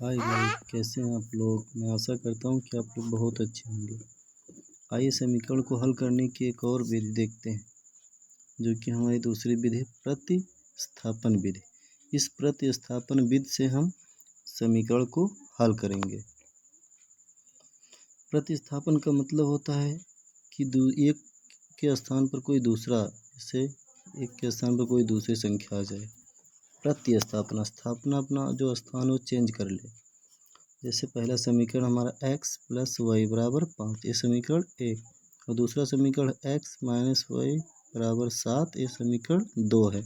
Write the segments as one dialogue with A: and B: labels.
A: Hi guys, कैसे हैं आप लोग। मैं आशा करता हूं कि आप लोग बहुत अच्छे होंगे। आइए समीकरण को हल करने की एक और विधि देखते हैं, जो कि हमारी दूसरी विधि है प्रतिस्थापन विधि। इस प्रतिस्थापन विधि से हम समीकरण को हल करेंगे। प्रतिस्थापन का मतलब होता है कि एक के स्थान पर कोई दूसरा, जैसे एक के स्थान पर कोई दूसरी संख्या आ जाए। प्रतिस्थापना, स्थापना अपना जो स्थान है वो चेंज कर ले। जैसे पहला समीकरण हमारा x प्लस वाई बराबर 5, ये समीकरण 1, और दूसरा समीकरण x माइनस वाई बराबर 7, ये समीकरण 2 है।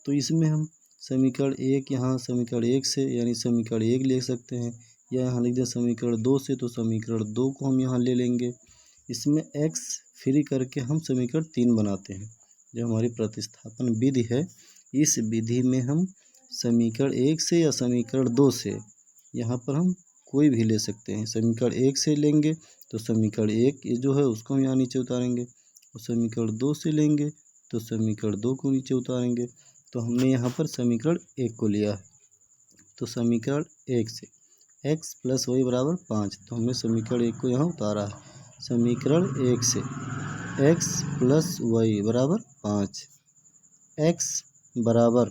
A: तो इसमें हम समीकरण 1 यहाँ समीकरण 1 से यानी समीकरण 1 ले सकते हैं, या यहाँ लिख दें समीकरण 2 से, तो समीकरण 2 को हम यहाँ ले लेंगे। इसमें x फ्री करके हम समीकरण 3 बनाते हैं। जो हमारी प्रतिस्थापन विधि है, इस विधि में हम समीकरण 1 से या समीकरण 2 से, यहाँ पर हम कोई भी ले सकते हैं। समीकरण 1 से लेंगे तो समीकरण 1 जो है उसको हम यहाँ नीचे उतारेंगे, और समीकरण 2 से लेंगे तो समीकरण 2 को नीचे उतारेंगे। तो हमने यहाँ पर समीकरण 1 को लिया है। तो समीकरण 1 से x प्लस वाई बराबर 5, तो हमने समीकरण 1 को यहाँ उतारा है। समीकरण 1 से x प्लस वाई बराबर 5, x बराबर,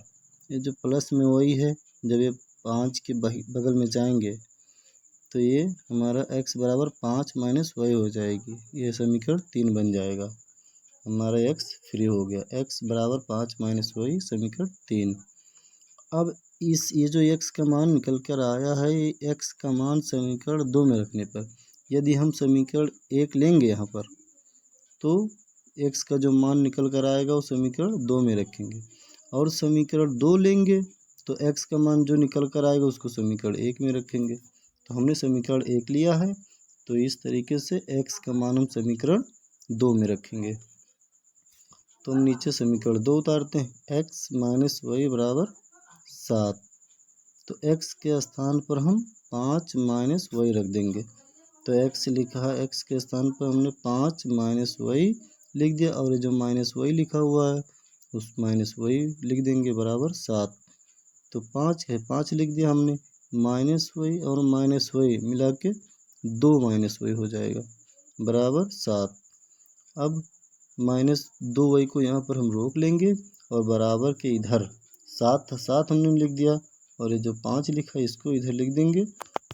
A: ये जो प्लस में वाई है, जब ये 5 के बगल में जाएंगे तो ये हमारा x बराबर 5 माइनस वाई हो जाएगी। ये समीकरण 3 बन जाएगा। हमारा x फ्री हो गया। x बराबर 5 माइनस वाई समीकरण 3। अब ये जो x का मान निकल कर आया है, ये x का मान समीकरण 2 में रखने पर, यदि हम समीकरण 1 लेंगे यहाँ पर, तो x का जो मान निकल कर आएगा वो समीकरण 2 में रखेंगे, और समीकरण 2 लेंगे तो x का मान जो निकल कर आएगा उसको समीकरण 1 में रखेंगे। तो हमने समीकरण 1 लिया है, तो इस तरीके से x का मान हम समीकरण 2 में रखेंगे। तो हम नीचे समीकरण 2 उतारते हैं। x माइनस वाई बराबर 7, तो x के स्थान पर हम 5 माइनस वाई रख देंगे। तो x लिखा है, x के स्थान पर हमने 5 माइनस वाई लिख दिया, और ये जो माइनस वाई लिखा हुआ है उस माइनस वाई लिख देंगे बराबर 7। तो 5 है, 5 लिख दिया हमने, माइनस वाई और माइनस वाई मिला के 2 माइनस वाई हो जाएगा बराबर 7। अब माइनस 2 वाई को यहाँ पर हम रोक लेंगे, और बराबर के इधर 7 हमने लिख दिया, और ये जो 5 लिखा है इसको इधर लिख देंगे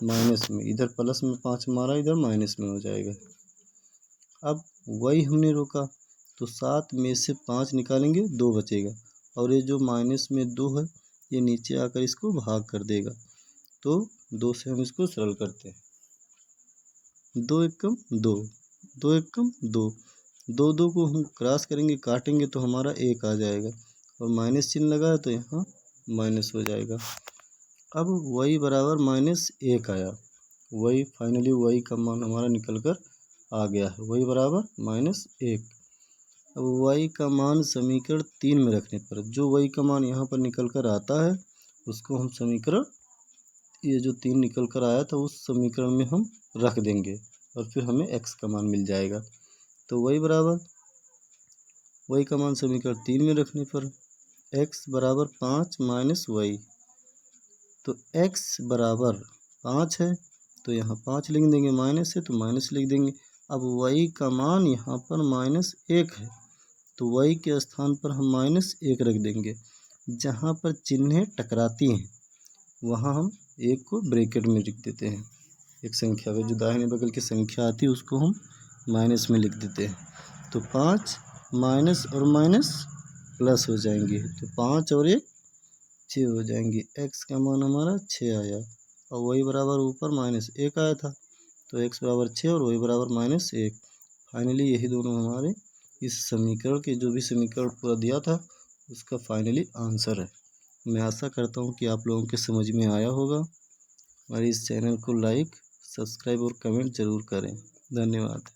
A: माइनस में। इधर प्लस में 5 मारा, इधर माइनस में हो जाएगा। अब वाई हमने रोका, तो 7 में से 5 निकालेंगे, 2 बचेगा, और ये जो माइनस में 2 है ये नीचे आकर इसको भाग कर देगा। तो 2 से हम इसको सरल करते हैं। 2 एकम 2, 2 एकम 2, 2 को हम क्रॉस करेंगे, काटेंगे तो हमारा 1 आ जाएगा, और माइनस चिन्ह लगा है तो यहाँ माइनस हो जाएगा। अब y बराबर -1 आया। y फाइनली y का मान हमारा निकल कर आ गया है। y बराबर -1। अब y का मान समीकरण 3 में रखने पर, जो y का मान यहाँ पर निकल कर आता है उसको हम समीकरण, ये जो 3 निकल कर आया था उस समीकरण में हम रख देंगे, और फिर हमें x का मान मिल जाएगा। तो y बराबर, y का मान समीकरण 3 में रखने पर x बराबर 5 माइनस वाई, तो x बराबर 5 है तो यहाँ 5 लिख देंगे, माइनस है तो माइनस लिख देंगे। अब y का मान यहाँ पर -1 है, तो y के स्थान पर हम -1 रख देंगे। जहाँ पर चिन्हें टकराती हैं वहाँ हम 1 को ब्रैकेट में लिख देते हैं। एक संख्या का जो दाहिने बगल की संख्या आती है उसको हम माइनस में लिख देते हैं। तो 5 माइनस और माइनस प्लस हो जाएंगे, तो 5 और 1 6 हो जाएंगे। x का मान हमारा 6 आया, और y बराबर ऊपर -1 आया था, तो x बराबर 6 और y बराबर -1। फाइनली यही दोनों हमारे इस समीकरण के, जो भी समीकरण पूरा दिया था उसका फाइनली आंसर है। मैं आशा करता हूँ कि आप लोगों के समझ में आया होगा। हमारे इस चैनल को लाइक, सब्सक्राइब और कमेंट ज़रूर करें। धन्यवाद।